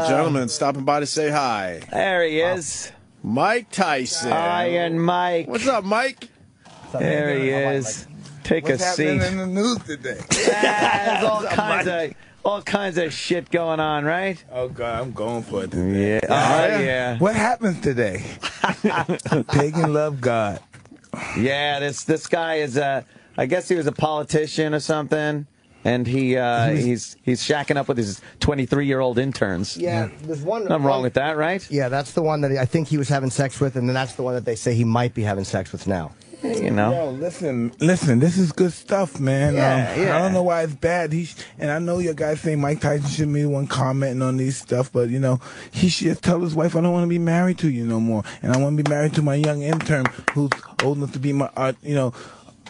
gentlemen stopping by to say hi. There he is. Mike Tyson. Iron Mike. What's up, Mike? There he is. Take a seat. What's happening in the news today? There's all kinds of shit going on, right? Oh, God, I'm going for it today. Yeah. What happens today? Pagan love God. Yeah, this guy is I guess he was a politician or something, and he's shacking up with his 23-year-old interns. Yeah, there's one. Nothing wrong with that, right? Yeah, that's the one that I think he was having sex with, and then that's the one that they say he might be having sex with now. You know. Yo, listen, this is good stuff, man. Yeah. I don't know why it's bad. And I know your guys say Mike Tyson shouldn't be the one commenting on these stuff, but, you know, he should tell his wife, I don't want to be married to you no more. And I want to be married to my young intern who's old enough to be my,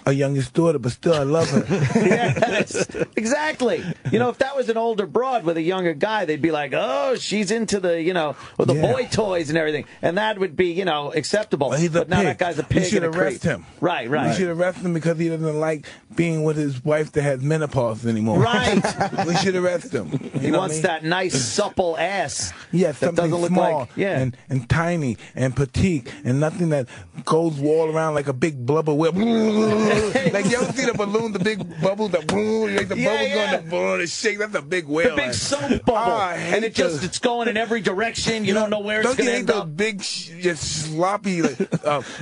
a youngest daughter, but still I love her. Yes, exactly. You know, if that was an older broad with a younger guy, they'd be like, oh, she's into the, with the boy toys and everything. And that would be, acceptable. Well, but now that guy's a pig. We should arrest him. Right. We should arrest him because he doesn't like being with his wife that has menopause anymore. Right. We should arrest him. He wants that nice, supple ass. Yes, that something doesn't look small like, and tiny and petite and nothing that goes all around like a big blubber whip. Like, you ever see the balloon, the big bubble, like the bubbles going to balloon and shake? That's a big whale. The big soap bubble. And it's going in every direction. You don't know where it's going to end up. Don't you hate those big, just sloppy,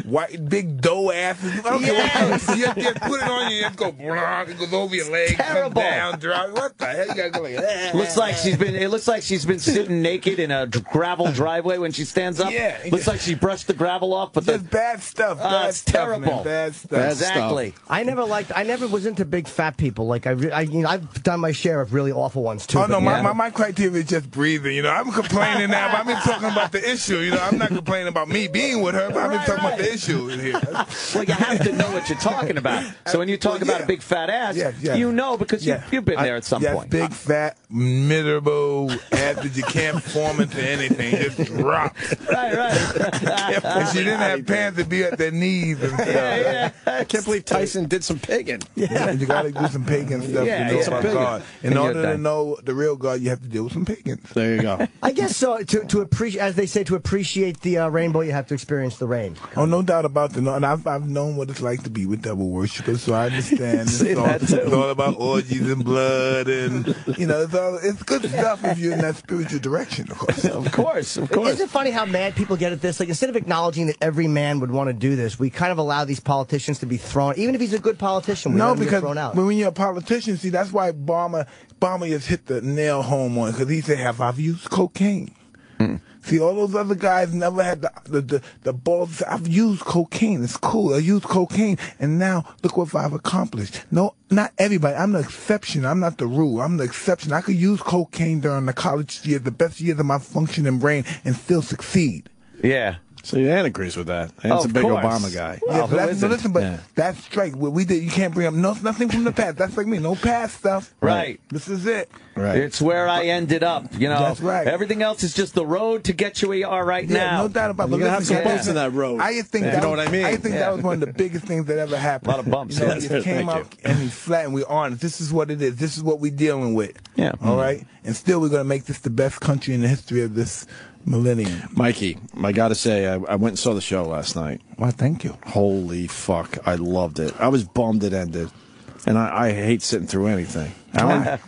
white, big dough asses? Yes. You just put it on you, you just go, it goes over your legs, comes down, drop. What the hell? You got to go like that. It looks like she's been sitting naked in a gravel driveway when she stands up. Yeah. Looks like she brushed the gravel off. But just bad stuff. It's terrible. Man, bad stuff. Exactly. I never was into big fat people. Like I've done my share of really awful ones too. Oh no, my criteria is just breathing. I'm complaining now, but I've been talking about the issue. I'm not complaining about me being with her, but I've been talking about the issue in here. Well, you have to know what you're talking about. So when you talk about a big fat ass, you know because you've been there at some point. Big fat miserable ass that you can't form into anything, just drop. Right. And she didn't have pants to be at their knees. And stuff. Yeah. I can't believe Tyson did some pigging. Yeah, you got to do some pagan stuff to know about God. In order to know the real God, you have to deal with some pagans. There you go. I guess so. To appreciate, as they say, to appreciate the rainbow, you have to experience the rain. Oh, no doubt about that. And I've known what it's like to be with devil worshippers, so I understand. It's all about orgies and blood, and it's good stuff if you're in that spiritual direction, of course. Of course. Isn't it funny how mad people get at this? Like, instead of acknowledging that every man would want to do this, we kind of allow these politicians to be thrown. Even if he's a good politician, we let him get thrown out. When you're a politician, see, that's why Obama just hit the nail home on it, because he said, "Have I used cocaine?" See, all those other guys never had the balls to say, I've used cocaine. It's cool. I used cocaine. And now, look what I've accomplished. No, not everybody. I'm the exception. I'm not the rule. I'm the exception. I could use cocaine during the college years, the best years of my functioning brain, and still succeed. Yeah. So Ann agrees with that. Ann's a big Obama guy. Well, that's straight. What we did, you can't bring up nothing from the past. That's like me. No past stuff. Right. This is it. Right. It's where I ended up. That's right. Everything else is just the road to get you where you are right now. No doubt about it. You're going to have some bumps in that road. I think you know what I mean? I think that was one of the biggest things that ever happened. A lot of bumps. He came out and he's flat and we're honest. This is what it is. This is what we're dealing with. Yeah. All right? And still we're going to make this the best country in the history of this millennium. Mikey, I got to say, I went and saw the show last night. Well, thank you. Holy fuck. I loved it. I was bummed it ended. And I hate sitting through anything.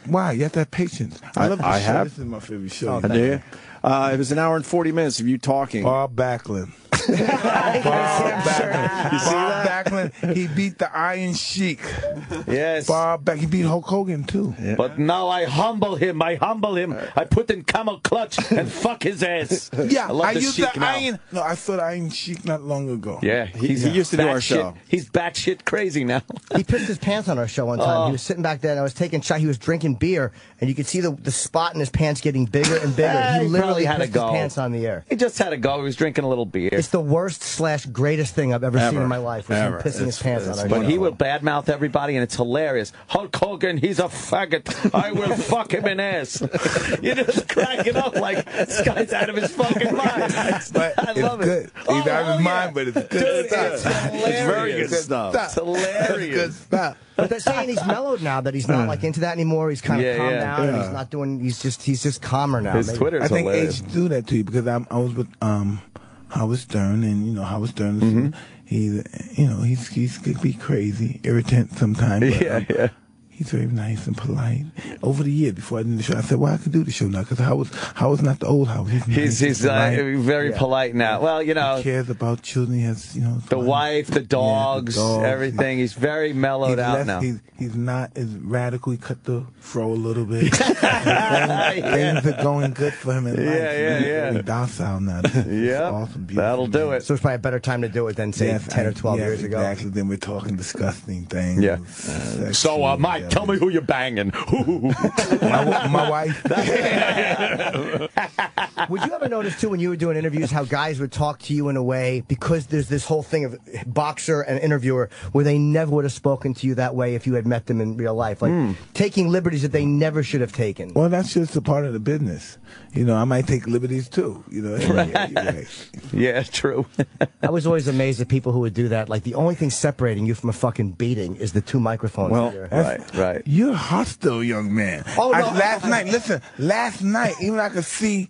Why? You have to have patience. I love the show. This is my favorite show. Do you? It was an hour and 40 minutes of you talking. Bob Backlund. Bob Backlund. You see that? Backlund, he beat the Iron Sheik. Yes. He beat Hulk Hogan, too. Yeah. But now I humble him. I put in camel clutch and fuck his ass. Yeah, I used the Iron. No, I saw the Iron Sheik not long ago. Yeah, he used to do our show. He's batshit crazy now. He pissed his pants on our show one time. He was sitting back there, and I was taking shot. He was drinking beer, and you could see the spot in his pants getting bigger and bigger. He literally had pissed his pants on the air. He just had to go. He was drinking a little beer. It's the worst/greatest thing I've ever seen in my life. Was him pissing his pants on. But he will badmouth everybody, and it's hilarious. Hulk Hogan, he's a faggot. I will fuck him in ass. You're just cracking up like this guy's out of his fucking mind. But I love it's good. it. He's out of his mind, but it's good stuff. It's hilarious. It's very good stuff. It's hilarious. Good stuff. But they're saying he's mellowed now, that he's not like into that anymore. He's kind of calmed down. And he's not doing. He's just calmer now. His Twitter's I think hilarious. age do that to you because I was with Howard Stern, and Howard Stern. He could be crazy, irritant sometimes. But, he's very nice and polite. Over the years, before I did the show, I said, "Well, I could do the show now because Howard's not the old Howard. He's very polite now. Well, he cares about children. He has, the wife, the dogs, everything. He's very mellowed out now. He's not as radical. He cut the fro a little bit. Things are going good for him in life. He's very docile now. Yeah, awesome, that'll do it. So it's probably a better time to do it than say 10 or 12 years ago. Exactly. Then we're talking disgusting things. Yeah. So, Mike. Tell me who you're banging. my wife. Would you ever notice, too, when you were doing interviews, how guys would talk to you in a way, because there's this whole thing of boxer and interviewer, where they never would have spoken to you that way if you had met them in real life? Like, taking liberties that they never should have taken. Well, that's just a part of the business. I might take liberties, too. Right. Yeah, true. I was always amazed at people who would do that. Like, the only thing separating you from a fucking beating is the two microphones. Well, right. You're hostile, young man. Oh, no. Last night, even I could see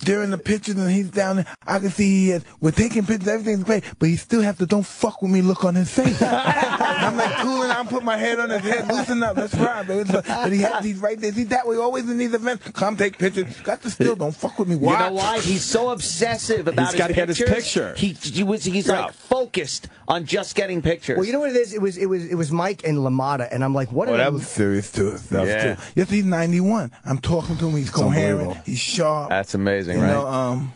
during the pictures and he's down there, I can see we're taking pictures, everything's great, but he still has the "don't fuck with me" look on his face. I'm like, cool, and I'm putting my head on his head, loosen up, let's ride, baby. But he's right there. He's that way always in these events. Come take pictures. Got to still "don't fuck with me." Why? You know why? He's so obsessive about He's got to get his picture. He's like focused on just getting pictures. Well, you know what it is? It was Mike and LaMotta, and I'm like, what? That was serious too. Yes, he's 91. I'm talking to him. He's coherent. He's sharp. That's amazing, right?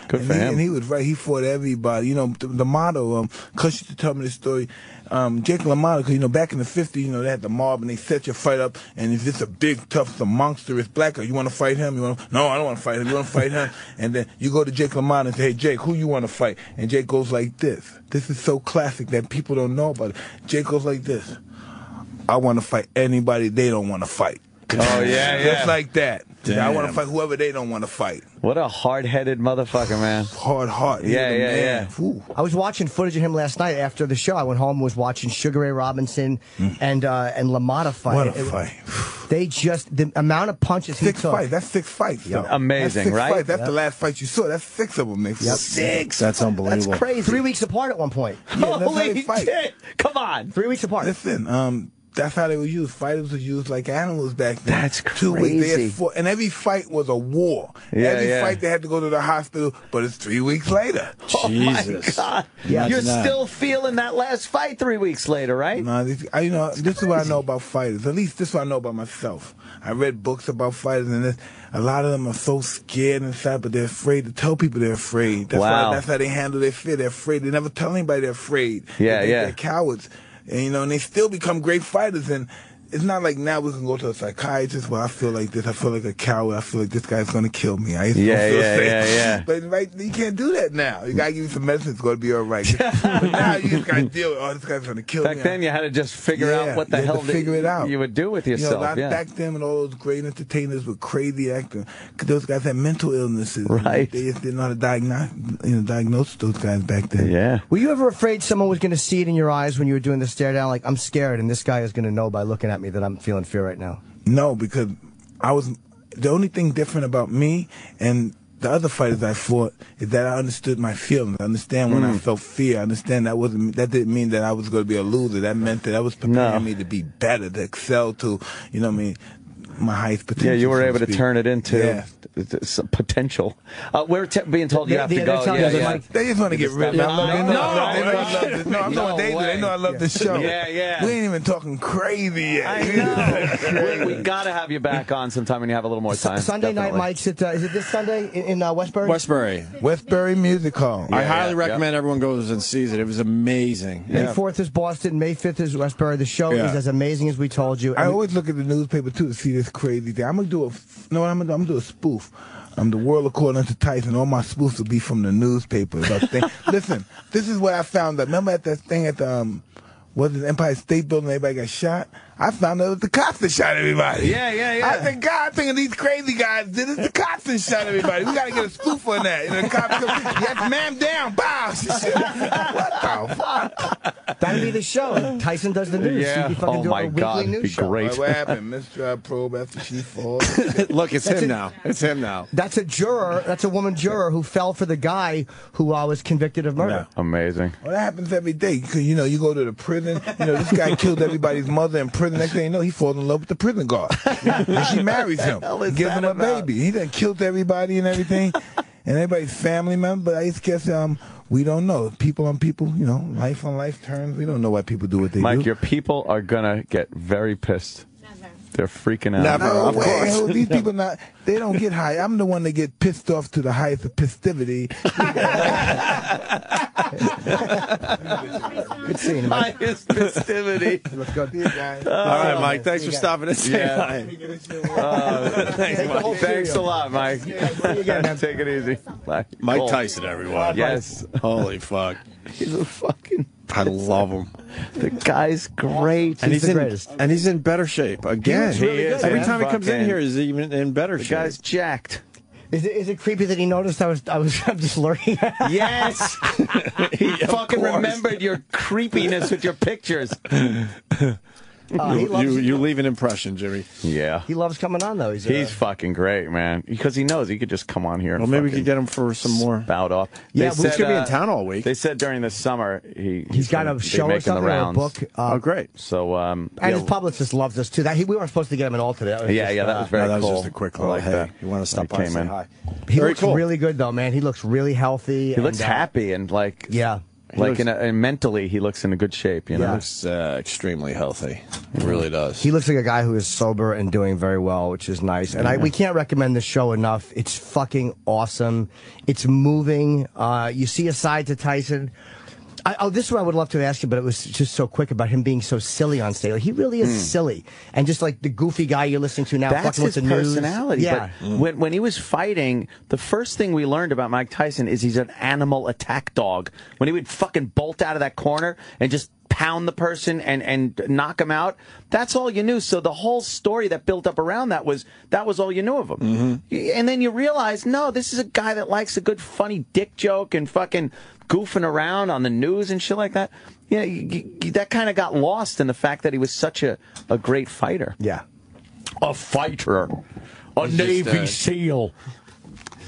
Good for him. And he was right. He fought everybody. The motto. Cush used to tell me this story. Jake LaMotta, because back in the 50s, they had the mob and they set your fight up. And if it's a big, tough, some monstrous black guy, you want to fight him? No, I don't want to fight him. You want to fight him? And then you go to Jake LaMotta and say, "Hey, Jake, who you want to fight?" And Jake goes like this. This is so classic that people don't know about it. Jake goes like this. "I want to fight anybody they don't want to fight." Oh, yeah. Just like that. Damn. I want to fight whoever they don't want to fight. What a hard-headed motherfucker, man. Hard. Yeah. Ooh. I was watching footage of him last night after the show. I went home and was watching Sugar Ray Robinson and LaMotta fight. What a fight. The amount of punches he took. 6 fights. That's 6 fights. Though. Amazing, that's 6 right? Fights. That's the last fight you saw. That's 6 of them. 6. That's unbelievable. That's crazy. 3 weeks apart at one point. Holy shit. Come on. 3 weeks apart. Listen, that's how they were used. Fighters were used like animals back then. That's 2 weeks. They crazy. had 4, and every fight was a war. Every fight they had to go to the hospital, but it's 3 weeks later. Jesus. Oh, my God. Yeah, You're still feeling that last fight 3 weeks later, right? No, this is what I know about fighters. At least this is what I know about myself. I read books about fighters, and a lot of them are so scared inside, but they're afraid to tell people they're afraid. That's how they handle their fear. They're afraid. They never tell anybody they're afraid. They're cowards. And, and they still become great fighters. And it's not like now we can go to a psychiatrist. Well, I feel like this. I feel like a coward. I feel like this guy's going to kill me. I feel safe. But you can't do that now. You got to give you some medicine. It's going to be all right. But now you just got to deal with, this guy's going to kill me. Back then you had to just figure out what the hell you would do with yourself. Back then when all those great entertainers were crazy actors, those guys had mental illnesses. Right. They just didn't know how to diagnose those guys back then. Yeah. Were you ever afraid someone was going to see it in your eyes when you were doing the stare down? Like, I'm scared, and this guy is going to know by looking at me that I'm feeling fear right now. No, because the only thing different about me and the other fighters I fought is that I understood my feelings. I understand when I felt fear. I understand that didn't mean that I was going to be a loser. That meant that I was preparing me to be better, to excel, to, my highest potential. Yeah, you were able to turn it into some potential. We're being told you have to go. They just want to get rid of me. I'm talking they do. They know I love this show. Yeah. We ain't even talking crazy yet. I know. we got to have you back on sometime when you have a little more time. Sunday night, Mike. Is it this Sunday in Westbury? Westbury Music Hall. I highly recommend everyone goes and sees it. It was amazing. May 4th is Boston. May 5th is Westbury. The show is as amazing as we told you. I always look at the newspaper, too, to see this crazy things. I'm gonna do I'm gonna do a spoof. The world according to Tyson. All my spoofs will be from the newspapers. Listen, this is what I found out. Remember at that thing at the was it Empire State Building? Everybody got shot. I found out it was the cops that shot everybody. Yeah. I said, God, I'm thinking these crazy guys did it. The cops that shot everybody. We got to get a spoof on that. And the cops come, yes, ma'am, down, bow. What the fuck? That'd be the show. Tyson does the news. Yeah. He'd be fucking doing a weekly news be show. great. What happened? Mr. Probe after she falls. Look, it's him now. It's him now. That's a juror. That's a woman juror who fell for the guy who was convicted of murder. Yeah. Amazing. Well, that happens every day. Because, you go to the prison. This guy killed everybody's mother in prison. Next thing you know, he falls in love with the prison guard. And she marries him. Gives him a baby. He done killed everybody and everything. And everybody's family member. But I just guess we don't know. People on people, life on life terms. We don't know why people do what they do. Mike, your people are going to get very pissed. They're freaking out. Never, of course. These people they don't get high. I'm the one that get pissed off to the highest of festivity. Good seeing you, Mike. Highest festivity. Look good. All right, Mike. Thanks for stopping to say hi. Thanks, Mike. Thanks a lot, Mike. Take it easy. Bye. Mike Tyson, everyone. Yes. Holy fuck. He's a fucking... I love him. The guy's great. And He's the greatest. And he's in better shape. Again. He is. Every Yeah. time he comes in Fucking- here, he's even in better The shape. guy's jacked. Is it creepy that he noticed I'm just lurking? Yes. He fucking remembered your creepiness with your pictures. You leave an impression, Jimmy. Yeah. He loves coming on, though. He's fucking great, man. Because he knows he could just come on here and Well, maybe we fucking could get him for some more. spout off. Yeah, They he's going to be in said, town all week. They said during the summer He's got gonna a be show or making something, the or a rounds. book. Oh, great. So, And yeah, his publicist loves us, too. We were supposed to get him in all today. That was yeah, just, that was very No, that was cool. just a quick I little, like hey, that. you want to stop He by and came say in. hi. He Very looks cool. really good, though, man. He looks really healthy. He looks happy and like, Yeah. like and mentally he looks in a good shape. You know, He looks extremely healthy. He really does. He looks like a guy who is sober and doing very well, which is nice. And we can't recommend the show enough. It's fucking awesome. It's moving. You see a side to Tyson. This is what I would love to ask you, but it was just so quick about him being so silly on stage. Like, he really is silly, and just like the goofy guy you're listening to now. that's fucking his with the news. personality. Yeah. But when he was fighting, the first thing we learned about Mike Tyson is he's an animal attack dog. When he would fucking bolt out of that corner and just pound the person and knock him out, that's all you knew. So the whole story that built up around that was all you knew of him. And then you realize, no, this is a guy that likes a good funny dick joke and fucking goofing around on the news and shit like that. Yeah, that kind of got lost in the fact that he was such a great fighter. Yeah. A fighter. A Navy SEAL.